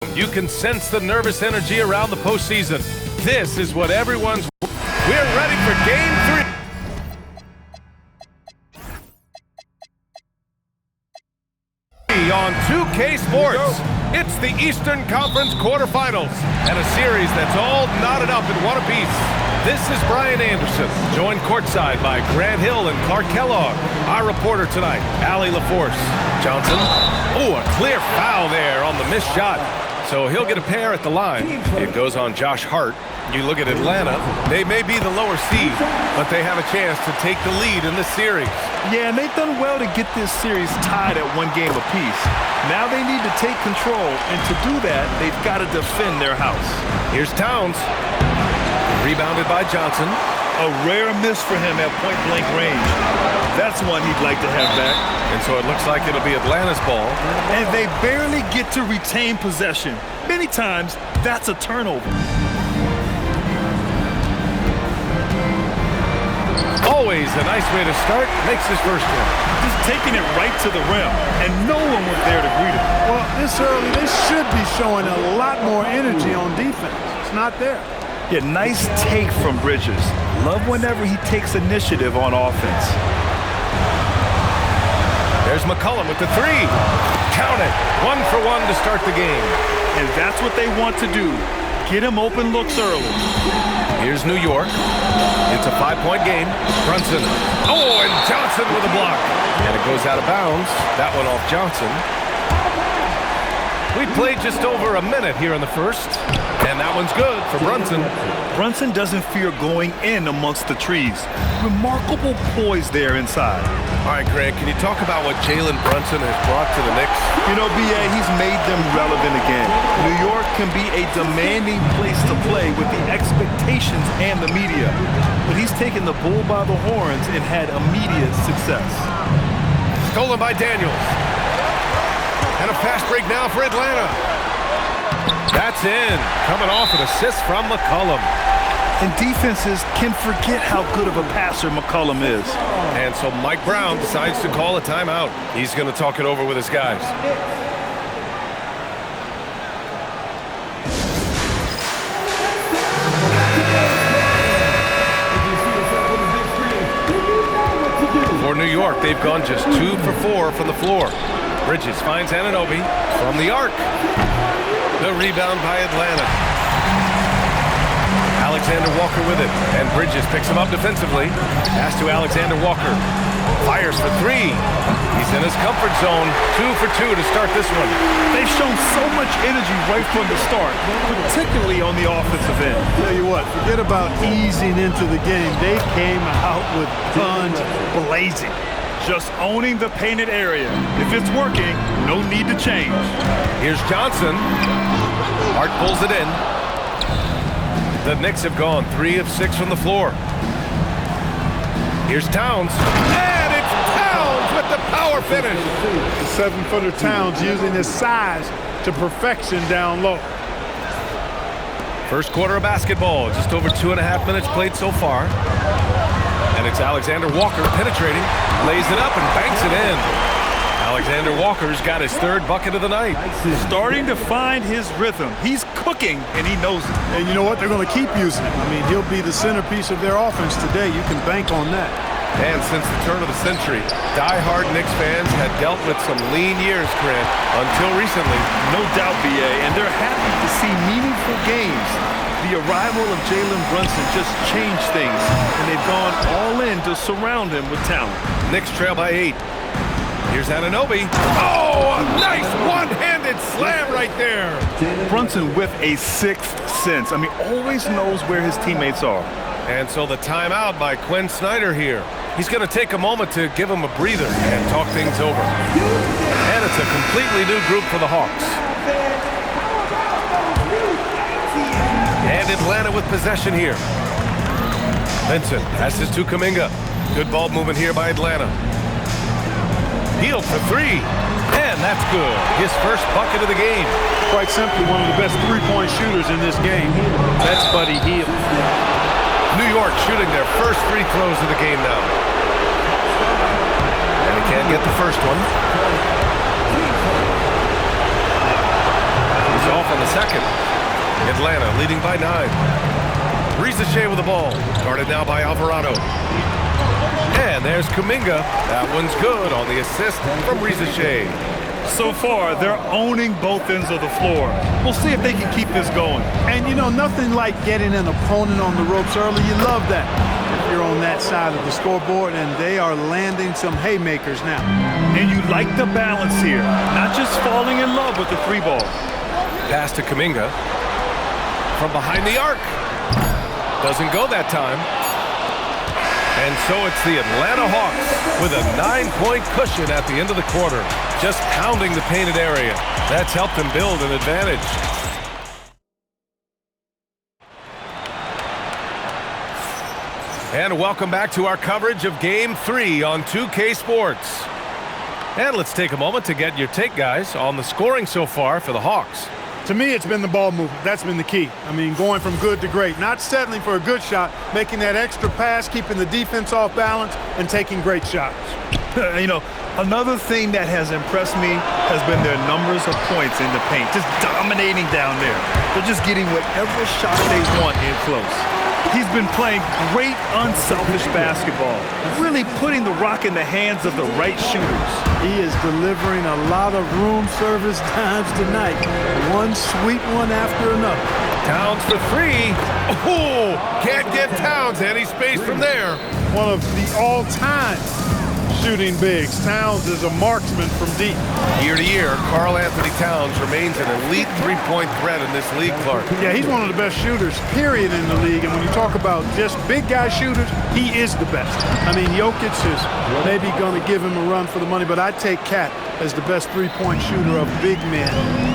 You can sense the nervous energy around the postseason. This is what everyone's... We're ready for Game 3 on 2K Sports. It's the Eastern Conference quarterfinals and a series that's all knotted up in one apiece. This is Brian Anderson, joined courtside by Grant Hill and Clark Kellogg. Our reporter tonight, Allie LaForce. Johnson. Oh, a clear foul there on the missed shot. So he'll get a pair at the line. It goes on Josh Hart. You look at Atlanta, they may be the lower seed, but they have a chance to take the lead in this series. Yeah, and they've done well to get this series tied at 1 game apiece. Now they need to take control, and to do that, they've got to defend their house. Here's Towns. Rebounded by Johnson. A rare miss for him at point-blank range. That's one he'd like to have back. And so it looks like it'll be Atlanta's ball. And they barely get to retain possession. Many times, that's a turnover. Always a nice way to start. Makes his first one. Just taking it right to the rim, and no one was there to greet him. Well, this early, they should be showing a lot more energy on defense. It's not there. Yeah, nice take from Bridges. Love whenever he takes initiative on offense. There's McCollum with the 3. Count it. 1 for 1 to start the game. And that's what they want to do. Get him open looks early. Here's New York. It's a 5-point game. Brunson. Oh, and Johnson with a block. And it goes out of bounds. That one off Johnson. We played just over a minute here in the first. And that one's good for Brunson. Brunson doesn't fear going in amongst the trees. Remarkable poise there inside. All right, Grant, can you talk about what Jalen Brunson has brought to the Knicks? You know, B.A., he's made them relevant again. New York can be a demanding place to play with the expectations and the media. But he's taken the bull by the horns and had immediate success. Stolen by Daniels. And a fast break now for Atlanta. That's in. Coming off an assist from McCollum. And defenses can forget how good of a passer McCollum is. And so Mike Brown decides to call a timeout. He's going to talk it over with his guys. For New York, they've gone just 2 for 4 from the floor. Bridges finds Anunoby from the arc. The rebound by Atlanta. Alexander Walker with it, and Bridges picks him up defensively. Pass to Alexander Walker. Fires for 3. He's in his comfort zone. 2 for 2 to start this one. They've shown so much energy right from the start, particularly on the offensive end. Tell you what, forget about easing into the game. They came out with guns blazing. Just owning the painted area. If it's working, no need to change. Here's Johnson. Hart pulls it in. The Knicks have gone 3 of 6 from the floor. Here's Towns. And it's Towns with the power finish. The 7-footer Towns using his size to perfection down low. First quarter of basketball. Just over 2.5 minutes played so far. And it's Alexander Walker penetrating. Lays it up and banks it in. Alexander Walker's got his 3rd bucket of the night. Starting to find his rhythm. He's cooking, and he knows it. And you know what? They're going to keep using him. I mean, he'll be the centerpiece of their offense today. You can bank on that. And since the turn of the century, die-hard Knicks fans had dealt with some lean years, Grant, until recently. No doubt, B.A., and they're happy to see meaningful games. The arrival of Jalen Brunson just changed things, and they've gone all in to surround him with talent. Knicks trail by 8. Here's Anunoby. Oh, a nice one-handed slam right there. Brunson with a 6th sense. I mean, always knows where his teammates are. And so the timeout by Quinn Snyder here. He's going to take a moment to give him a breather and talk things over. And it's a completely new group for the Hawks. And Atlanta with possession here. Vincent passes to Kuminga. Good ball movement here by Atlanta. Hield for 3. And that's good. His first bucket of the game. Quite simply, one of the best 3-point shooters in this game. That's Buddy Hield. New York shooting their first 3 throws of the game now. And he can't get the first one. He's off a second. Atlanta leading by 9. Rizachet with the ball. Guarded now by Alvarado. And there's Kuminga. That one's good on the assist from Rizachet. So far, they're owning both ends of the floor. We'll see if they can keep this going. And, you know, nothing like getting an opponent on the ropes early. You love that if you're on that side of the scoreboard, and they are landing some haymakers now. And you like the balance here, not just falling in love with the 3-ball. Pass to Kuminga. From behind the arc. Doesn't go that time. And so it's the Atlanta Hawks with a 9-point cushion at the end of the quarter. Just pounding the painted area. That's helped them build an advantage. And welcome back to our coverage of Game 3 on 2K Sports. And let's take a moment to get your take, guys, on the scoring so far for the Hawks. To me, it's been the ball movement. That's been the key. I mean, going from good to great. Not settling for a good shot, making that extra pass, keeping the defense off balance, and taking great shots. You know, another thing that has impressed me has been their numbers of points in the paint. Just dominating down there. They're just getting whatever shot they want in close. He's been playing great, unselfish basketball, really putting the rock in the hands of the right shooters. He is delivering a lot of room service times tonight. One sweet one after another. Towns for 3. Oh, can't get Towns any space from there. One of the all-time shooting bigs. Towns is a marksman from deep. Year to year, Karl Anthony Towns remains an elite three-point threat in this league, Clark. Yeah, he's one of the best shooters, period, in the league. And when you talk about just big guy shooters, he is the best. I mean, Jokic is maybe going to give him a run for the money, but I'd take Cat as the best three-point shooter of big men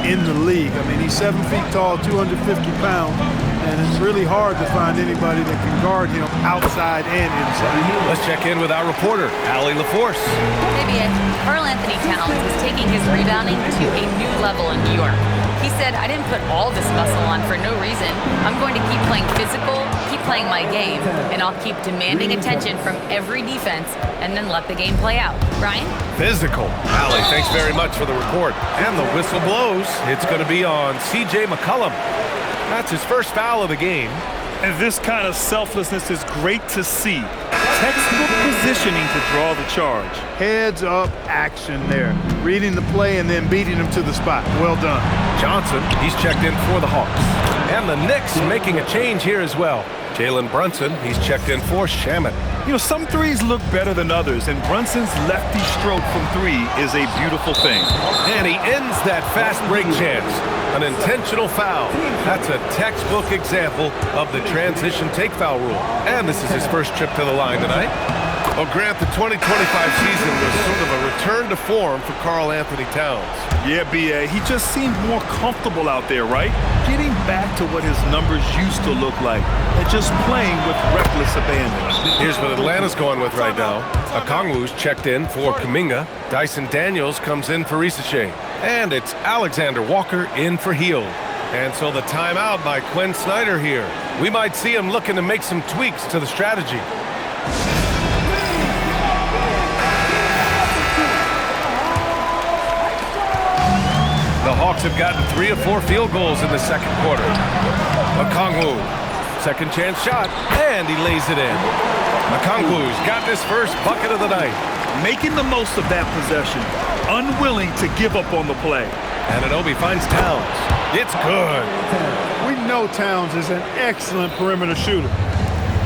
in the league. I mean, he's 7 feet tall, 250 pounds, and it's really hard to find anybody that can guard him outside and inside. Let's check in with our reporter, Allie LaForce. Maybe Karl Anthony Towns is taking his rebounding to a new level in New York. He said, I didn't put all this muscle on for no reason. I'm going to keep playing physical, keep playing my game, and I'll keep demanding attention from every defense and then let the game play out. Brian? Physical. Allie, thanks very much for the report. And the whistle blows. It's going to be on C.J. McCollum. That's his first foul of the game. And this kind of selflessness is great to see. Textbook positioning to draw the charge. Heads up action there. Reading the play and then beating him to the spot. Well done. Johnson, he's checked in for the Hawks. And the Knicks making a change here as well. Jalen Brunson, he's checked in for Shamet. You know, some threes look better than others, and Brunson's lefty stroke from 3 is a beautiful thing. And he ends that fast break chance. An intentional foul. That's a textbook example of the transition take foul rule. And this is his first trip to the line tonight. Well, Grant, the 2025 season was sort of a return to form for Karl Anthony Towns. Yeah, B.A., he just seemed more comfortable out there, right? Getting back to what his numbers used to look like and just playing with reckless abandon. Here's what Atlanta's going with right now. Okongwu's checked in for Kuminga. Dyson Daniels comes in for Rizachet. And it's Alexander Walker in for Hield. And so the timeout by Quinn Snyder here. We might see him looking to make some tweaks to the strategy. The Hawks have gotten 3 of 4 field goals in the second quarter. Okongwu, second chance shot, and he lays it in. Okongwu's got his first bucket of the night. Making the most of that possession, unwilling to give up on the play. Anunoby finds Towns. It's good. We know Towns is an excellent perimeter shooter,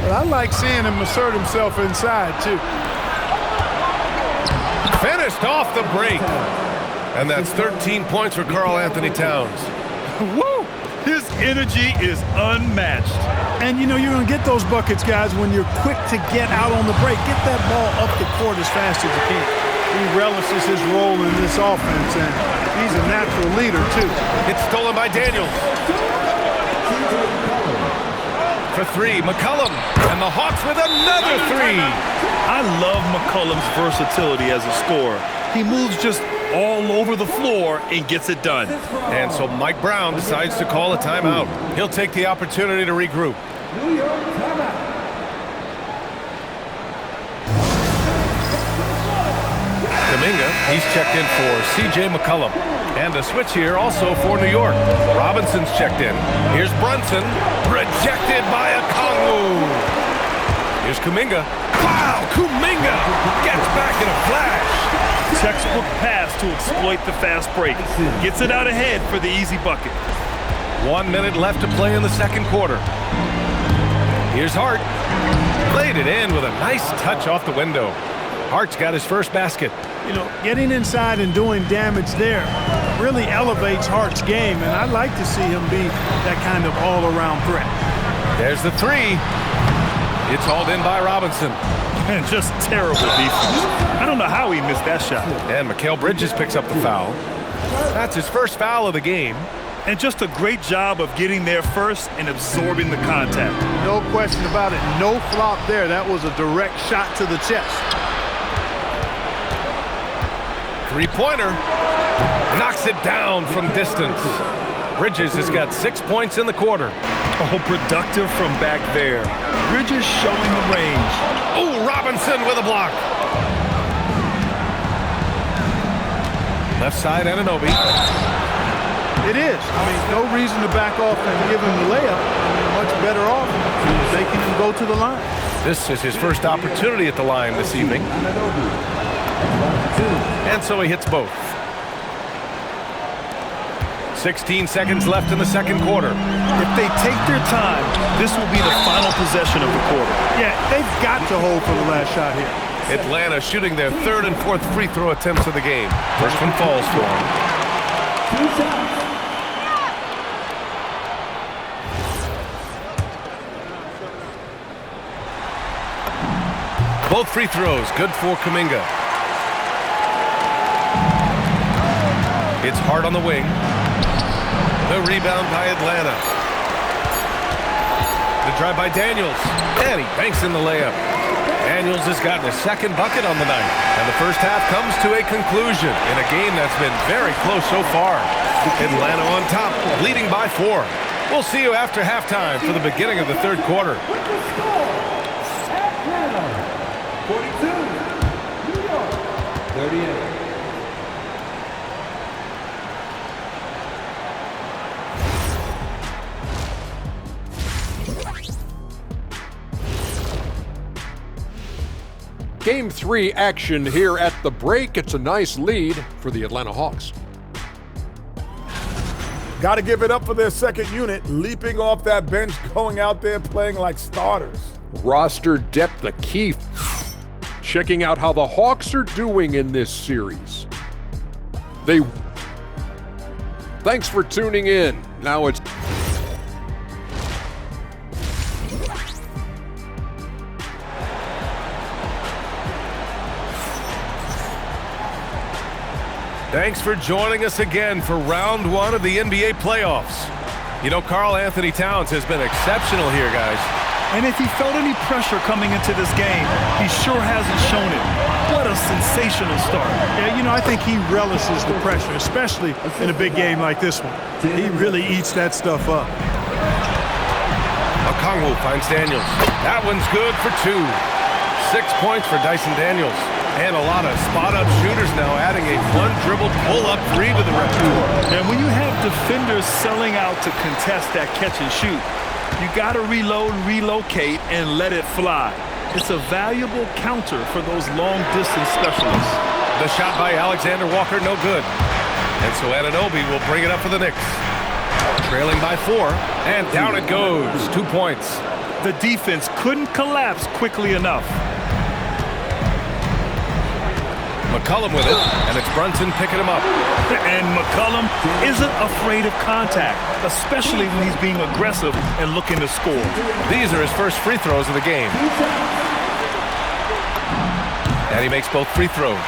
but I like seeing him assert himself inside, too. Finished off the break. And that's 13 points for Karl Anthony Towns. Woo! His energy is unmatched. And, you know, you're going to get those buckets, guys, when you're quick to get out on the break. Get that ball up the court as fast as you can. He relishes his role in this offense, and he's a natural leader, too. It's stolen by Daniels. For 3, McCollum. And the Hawks with another 3. I love McCollum's versatility as a scorer. He moves just all over the floor and gets it done. And so Mike Brown decides to call a timeout. He'll take the opportunity to regroup. Kuminga, he's checked in for C.J. McCollum. And a switch here also for New York. Robinson's checked in. Here's Brunson. Rejected by Okongwu. Here's Kuminga. Wow, Kuminga gets back in a flash. Textbook pass to exploit the fast break. Gets it out ahead for the easy bucket. 1 minute left to play in the second quarter. Here's Hart. Played it in with a nice touch off the window. Hart's got his first basket. You know, getting inside and doing damage there really elevates Hart's game, and I'd like to see him be that kind of all-around threat. There's the three. It's hauled in by Robinson. And just terrible defense. I don't know how he missed that shot. And Mikal Bridges picks up the foul. That's his first foul of the game. And just a great job of getting there first and absorbing the contact. No question about it. No flop there. That was a direct shot to the chest. Three-pointer. Knocks it down from distance. Bridges has got 6 points in the quarter. Oh, productive from back there. Bridges showing the range. Oh, Robinson with a block. Left side, Anunoby. It is. I mean, no reason to back off and give him the layup. I mean, much better off making him go to the line. This is his first opportunity at the line this evening. And so he hits both. 16 seconds left in the second quarter. If they take their time, this will be the final possession of the quarter. Yeah, they've got to hold for the last shot here. Atlanta shooting their third and fourth free throw attempts of the game. First one falls for him. Both free throws good for Kuminga. It's Hart on the wing. The rebound by Atlanta. The drive by Daniels. And he banks in the layup. Daniels has gotten a second bucket on the night. And the first half comes to a conclusion in a game that's been very close so far. Atlanta on top, leading by 4. We'll see you after halftime for the beginning of the third quarter. 42, New York, 38. Game 3 action here at the break. It's a nice lead for the Atlanta Hawks. Got to give it up for their second unit, leaping off that bench, going out there playing like starters. Roster depth the key. Checking out how the Hawks are doing in this series. Thanks for tuning in. Now it's Thanks for joining us again for round 1 of the NBA playoffs. You know, Karl Anthony Towns has been exceptional here, guys. And if he felt any pressure coming into this game, he sure hasn't shown it. What a sensational start. Yeah, you know, I think he relishes the pressure, especially in a big game like this one. He really eats that stuff up. Okongwu finds Daniels. That one's good for 2. 6 points for Dyson Daniels. And a lot of spot-up shooters now, adding a one-dribble pull-up 3 to the repertoire. And when you have defenders selling out to contest that catch and shoot, you got to reload, relocate, and let it fly. It's a valuable counter for those long-distance specialists. The shot by Alexander Walker, no good. And so Anunoby will bring it up for the Knicks. Trailing by 4, and down it goes. 2 points. The defense couldn't collapse quickly enough. McCollum with it, and it's Brunson picking him up. And McCollum isn't afraid of contact, especially when he's being aggressive and looking to score. These are his first free throws of the game. And he makes both free throws.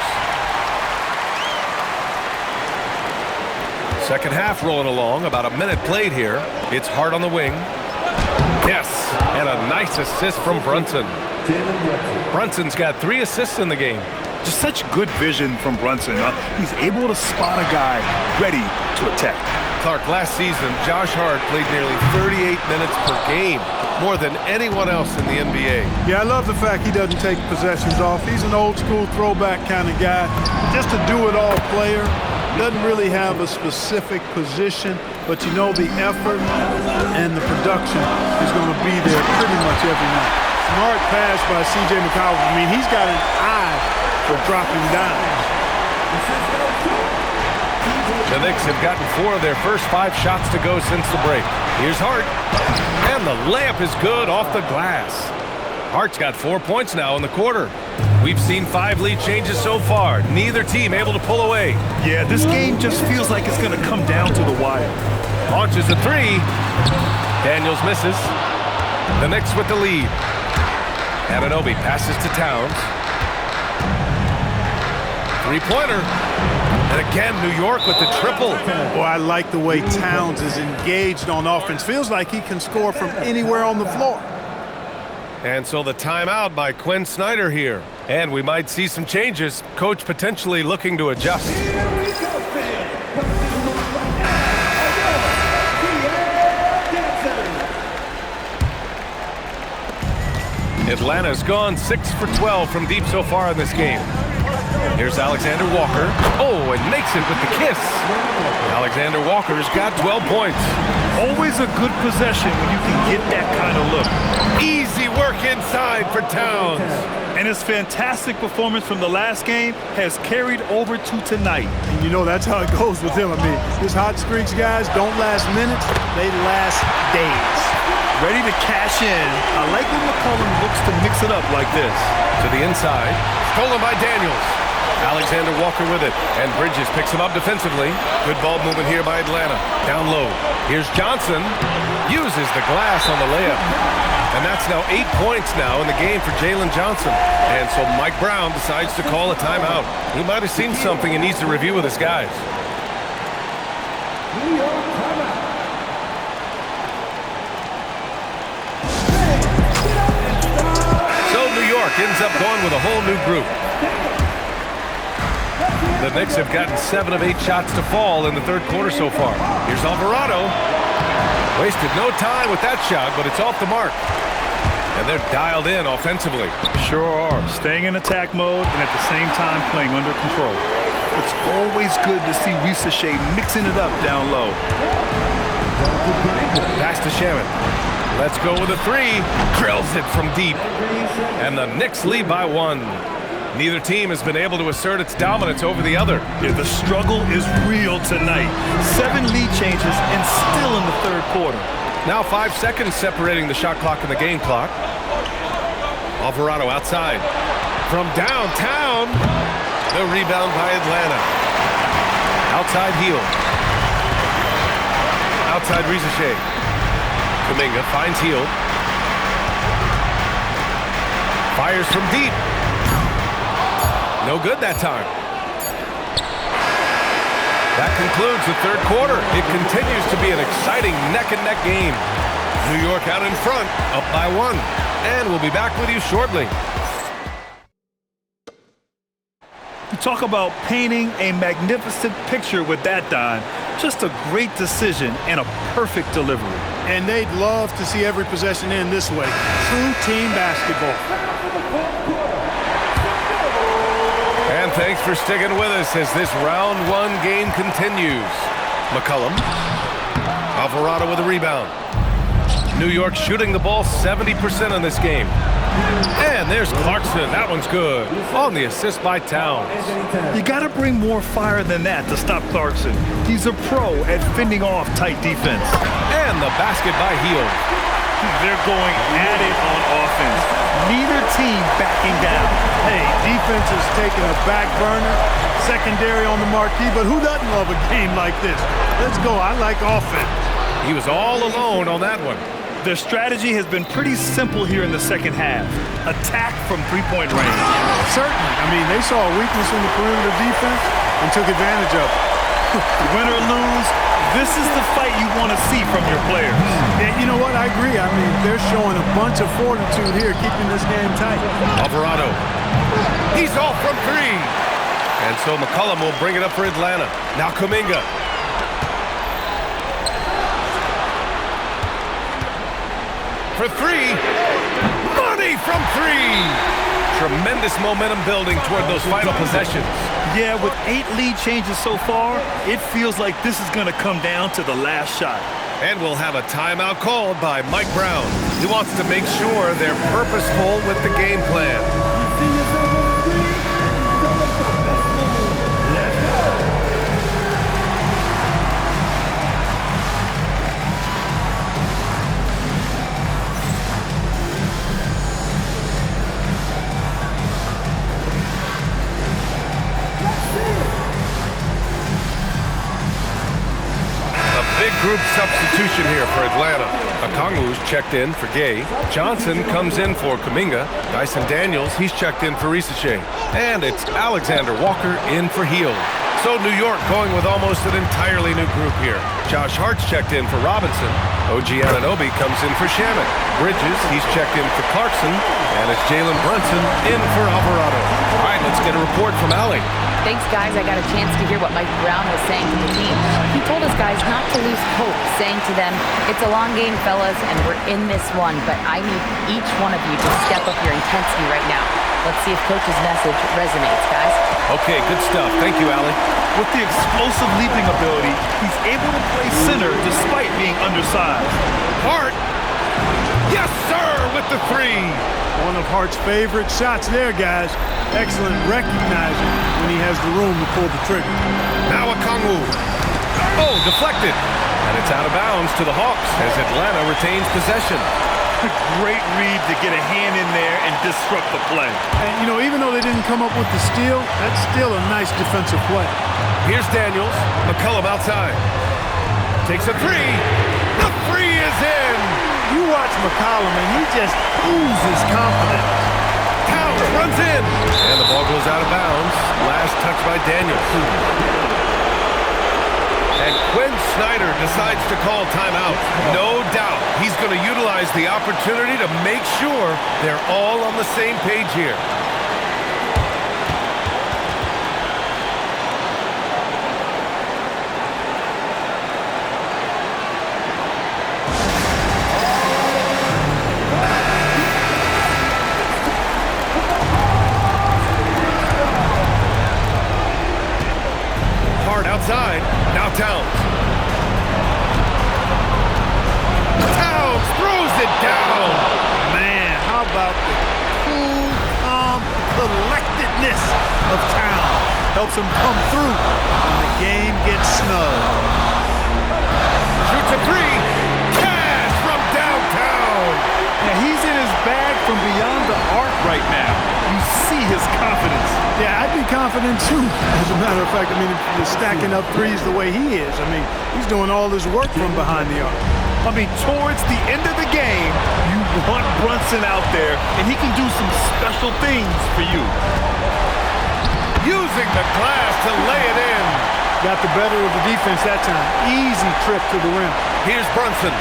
Second half rolling along, about a minute played here. It's Hart on the wing. Yes, and a nice assist from Brunson. Brunson's got 3 assists in the game. Just such good vision from Brunson. He's able to spot a guy ready to attack. Clark, last season, Josh Hart played nearly 38 minutes per game, more than anyone else in the NBA. Yeah, I love the fact he doesn't take possessions off. He's an old-school throwback kind of guy. Just a do-it-all player. Doesn't really have a specific position, but you know the effort and the production is going to be there pretty much every night. Smart pass by C.J. McCollum. I mean, he's got an eye for dropping dimes. The Knicks have gotten 4 of their first 5 shots to go since the break. Here's Hart. And the layup is good off the glass. Hart's got 4 points now in the quarter. We've seen 5 lead changes so far. Neither team able to pull away. Yeah, this game just feels like it's going to come down to the wire. Launches a 3. Daniels misses. The Knicks with the lead. Anunoby passes to Towns. 3-pointer. And again, New York with the triple. Boy, I like the way Towns is engaged on offense. Feels like he can score from anywhere on the floor. And so the timeout by Quinn Snyder here. And we might see some changes. Coach potentially looking to adjust. Atlanta's gone 6 for 12 from deep so far in this game. Here's Alexander Walker. Oh, and makes it with the kiss. Alexander Walker's got 12 points. Always a good possession when you can get that kind of look. Easy work inside for Towns. And his fantastic performance from the last game has carried over to tonight. And you know that's how it goes with him. I mean, his hot streaks, guys, don't last minutes. They last days. Ready to cash in. I like when McCollum looks to mix it up like this. To the inside. Stolen by Daniels. Alexander Walker with it. And Bridges picks him up defensively. Good ball movement here by Atlanta. Down low. Here's Johnson. Uses the glass on the layup. And that's now 8 points now in the game for Jalen Johnson. And so Mike Brown decides to call a timeout. He might have seen something he needs to review with his guys. So New York ends up going with a whole new group. The Knicks have gotten 7 of 8 shots to fall in the third quarter so far. Here's Alvarado. Wasted no time with that shot, but it's off the mark. And they're dialed in offensively. Sure are. Staying in attack mode and at the same time playing under control. It's always good to see Risache mixing it up down low. Pass to Shaman. Let's go with a 3. Drills it from deep. And the Knicks lead by 1. Neither team has been able to assert its dominance over the other. Yeah, the struggle is real tonight. 7 lead changes and still in the third quarter. Now 5 seconds separating the shot clock and the game clock. Alvarado outside. From downtown. The rebound by Atlanta. Outside heel. Outside Risache. Kuminga finds heel. Fires from deep. No good that time. That concludes the third quarter. It continues to be an exciting neck-and-neck game. New York out in front, up by 1. And we'll be back with you shortly. You talk about painting a magnificent picture with that dime. Just a great decision and a perfect delivery. And they'd love to see every possession end this way. True team basketball. And thanks for sticking with us as this round 1 game continues. McCollum. Alvarado with a rebound. New York shooting the ball 70% in this game. And there's Clarkson. That one's good. On the assist by Towns. You got to bring more fire than that to stop Clarkson. He's a pro at fending off tight defense. And the basket by Hield. They're going at it on offense. Neither team backing down. Hey, defense is taking a back burner. Secondary on the marquee, but who doesn't love a game like this? Let's go. I like offense. He was all alone on that one. Their strategy has been pretty simple here in the second half. Attack from three-point range. Certainly. I mean, they saw a weakness in the perimeter defense and took advantage of it. Win or lose, this is the fight you want to see from your players. And you know what? I agree. I mean, they're showing a bunch of fortitude here, keeping this game tight. Alvarado. He's off from 3. And so McCollum will bring it up for Atlanta. Now Kuminga. For 3. Money from 3. Tremendous momentum building toward those final possessions. Yeah, with 8 lead changes so far, it feels like this is going to come down to the last shot. And we'll have a timeout called by Mike Brown. He wants to make sure they're purposeful with the game plan. Big group substitution here for Atlanta. Okongwu's checked in for Gay. Johnson comes in for Kuminga. Dyson Daniels, he's checked in for Risache. And it's Alexander Walker in for Hield. So New York going with almost an entirely new group here. Josh Hart's checked in for Robinson. OG Anunoby comes in for Shamet. Bridges, he's checked in for Clarkson. And it's Jalen Brunson in for Alvarado. All right, let's get a report from Allie. Thanks, guys. I got a chance to hear what Mike Brown was saying to the team. He told us guys not to lose hope, saying to them, it's a long game, fellas, and we're in this one, but I need each one of you to step up your intensity right now. Let's see if Coach's message resonates, guys. Okay, good stuff. Thank you, Allie. With the explosive leaping ability, he's able to play center despite being undersized. Hart! Yes, sir, with the 3. One of Hart's favorite shots there, guys. Excellent recognizing when he has the room to pull the trigger. Now Okongwu. Oh, deflected. And it's out of bounds to the Hawks as Atlanta retains possession. Great read to get a hand in there and disrupt the play. And, you know, even though they didn't come up with the steal, that's still a nice defensive play. Here's Daniels. McCollum outside. Takes a 3. The 3 is in. You watch McCollum, and he just oozes confidence. Towns runs in. And the ball goes out of bounds. Last touch by Daniels. And Quinn Snyder decides to call timeout. No doubt he's going to utilize the opportunity to make sure they're all on the same page here. Outside, now Towns. Towns throws it down. Man, how about the cool, calm collectedness of Towns? Helps him come through when the game gets snug. Shoots a 3. Cash from downtown. Yeah, he's in his bag from beyond the arc right now. You see his confidence. Yeah, I'd be confident too. As a matter of fact, I mean, if you're stacking up threes the way he is, I mean, he's doing all this work from behind the arc. I mean, towards the end of the game, you want Brunson out there, and he can do some special things for you. Using the glass to lay it in. Got the better of the defense that time. Easy trip to the rim. Here's Brunson.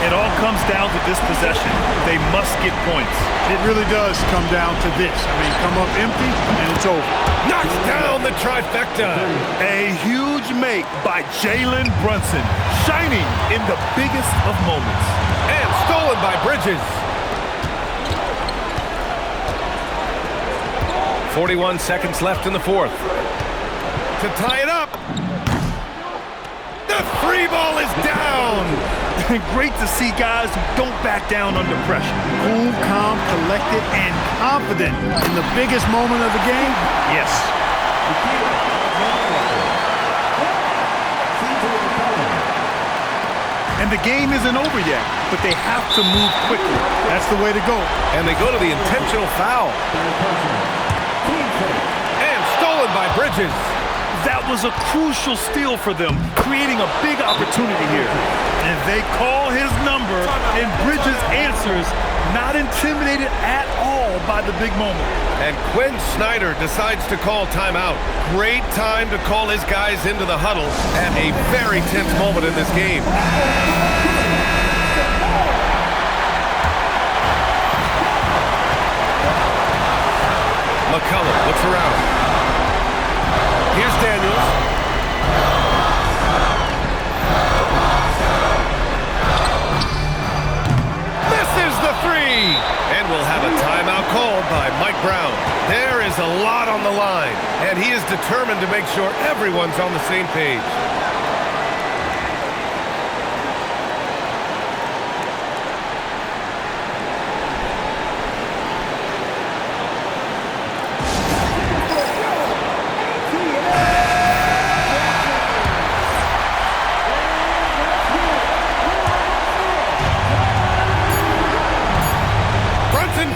It all comes down to this possession. They must get points. It really does come down to this. I mean, come up empty, and it's over. Knocks down the trifecta. A huge make by Jalen Brunson, shining in the biggest of moments. And stolen by Bridges. 41 seconds left in the fourth. To tie it up. The 3 ball is down. Great to see guys who don't back down under pressure. Cool, calm, collected, and confident in the biggest moment of the game. Yes. And the game isn't over yet, but they have to move quickly. That's the way to go. And they go to the intentional foul. And stolen by Bridges. That was a crucial steal for them, creating a big opportunity here. And they call his number, and Bridges answers, not intimidated at all by the big moment. And Quinn Snyder decides to call timeout. Great time to call his guys into the huddle at a very tense moment in this game. McCollum looks around. Here's Daniels. Misses the 3. And we'll have a timeout called by Mike Brown. a lot on the line, and he is determined to make sure everyone's on the same page.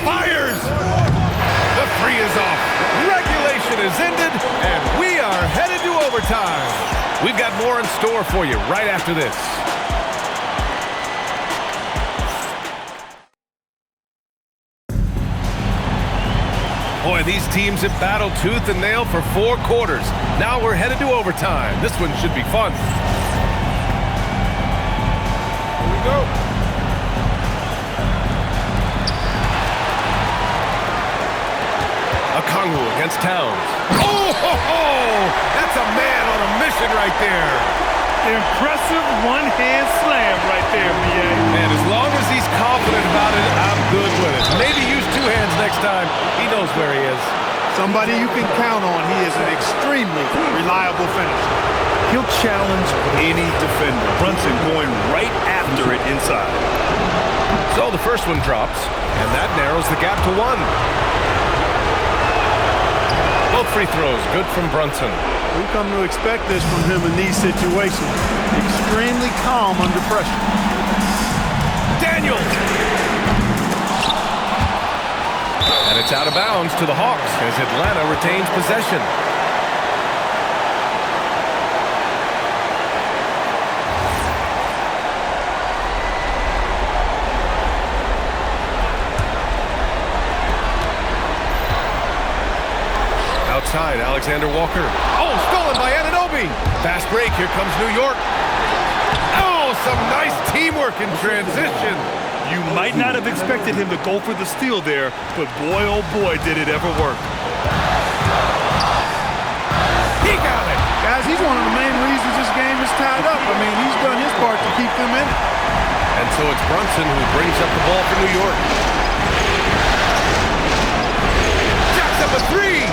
Fires! The three is off. Regulation is ended, and we are headed to overtime. We've got more in store for you right after this. Boy, these teams have battled tooth and nail for 4 quarters. Now we're headed to overtime. This one should be fun. Here we go. Kongu against Towns. Oh, that's a man on a mission right there. Impressive one-hand slam right there, B.A. And as long as he's confident about it, I'm good with it. Maybe use 2 hands next time. He knows where he is. Somebody you can count on. He is an extremely reliable finisher. He'll challenge any defender. Brunson going right after it inside. So the first one drops, and that narrows the gap to 1. Both free throws, good from Brunson. We've come to expect this from him in these situations. Extremely calm under pressure. Daniels! And it's out of bounds to the Hawks as Atlanta retains possession. Outside, Alexander Walker. Oh, stolen by Anunoby. Fast break, here comes New York. Oh, some nice teamwork in transition. You might not have expected him to go for the steal there, but boy, oh boy, did it ever work. He got it. Guys, he's one of the main reasons this game is tied up. I mean, he's done his part to keep them in it. And so it's Brunson who brings up the ball for New York. Jacks up a 3.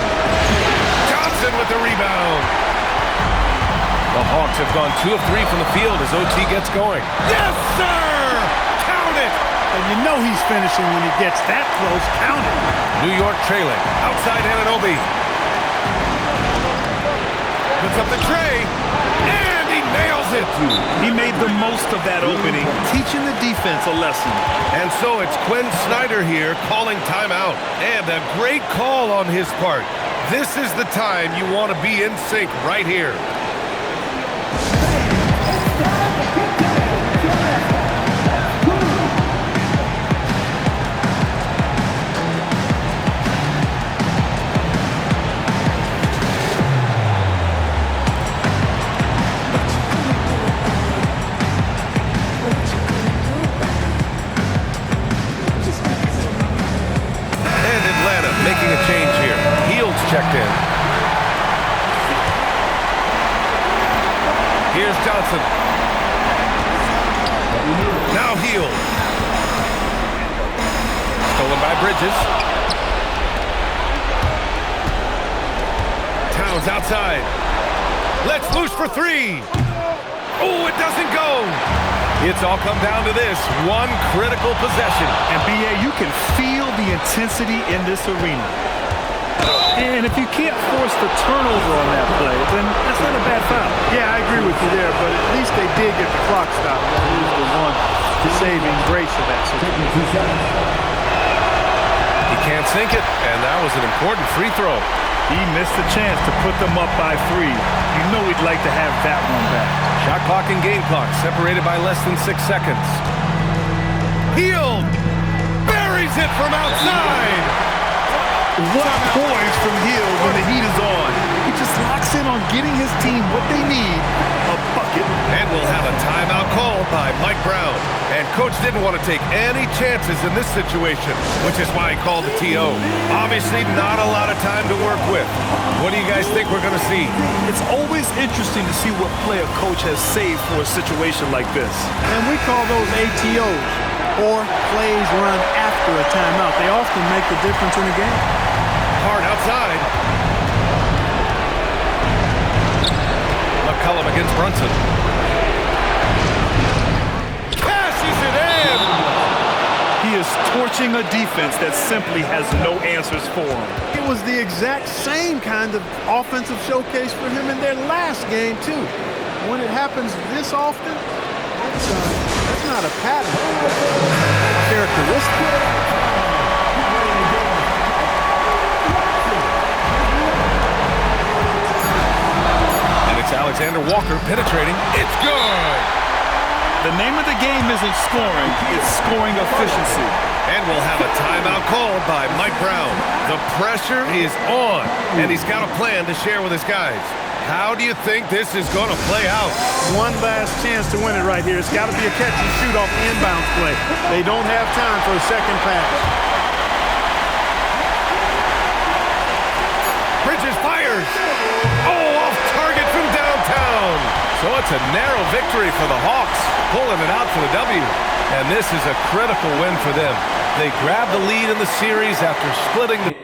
With the rebound. The Hawks have gone 2 of 3 from the field as OT gets going. Yes, sir! Count it! And you know he's finishing when he gets that close. Count it. New York trailing. Outside Anunoby. Puts up the tray. And he nails it. He made the most of that opening, teaching the defense a lesson. And so it's Quinn Snyder here calling timeout. And a great call on his part. This is the time you want to be in sync right here. And Atlanta making a change here. Checked in. Here's Johnson. Now Hield. Stolen by Bridges. Towns outside. Let's loose for 3. Oh, it doesn't go. It's all come down to this one critical possession. And B.A., you can feel the intensity in this arena. And if you can't force the turnover on that play, then that's not a bad foul. Yeah, I agree with you there, but at least they did get the clock stopped. That was the one saving grace of that situation. He can't sink it, and that was an important free throw. He missed the chance to put them up by 3. You know he'd like to have that one back. Shot clock and game clock separated by less than 6 seconds. Hield buries it from outside. What poise from Hield when the heat is on. He just locks in on getting his team what they need, a bucket. And we'll have a timeout called by Mike Brown. And Coach didn't want to take any chances in this situation, which is why he called the TO. Obviously not a lot of time to work with. What do you guys think we're going to see? It's always interesting to see what play a coach has saved for a situation like this. And we call those ATOs, or plays run after a timeout. They often make the difference in a game. hard outside. McCollum against Brunson. Cashes it in! He is torching a defense that simply has no answers for him. It was the exact same kind of offensive showcase for him in their last game, too. When it happens this often, that's not a pattern. Characteristic. Alexander Walker penetrating. It's good! The name of the game isn't scoring, it's scoring efficiency. And we'll have a timeout called by Mike Brown. The pressure is on, and he's got a plan to share with his guys. How do you think this is going to play out? One last chance to win it right here. It's got to be a catch and shoot off the inbounds play. They don't have time for a second pass. Bridges fires. Oh, off target from downtown. So it's a narrow victory for the Hawks, pulling it out for the W. And this is a critical win for them. They grabbed the lead in the series after splitting the...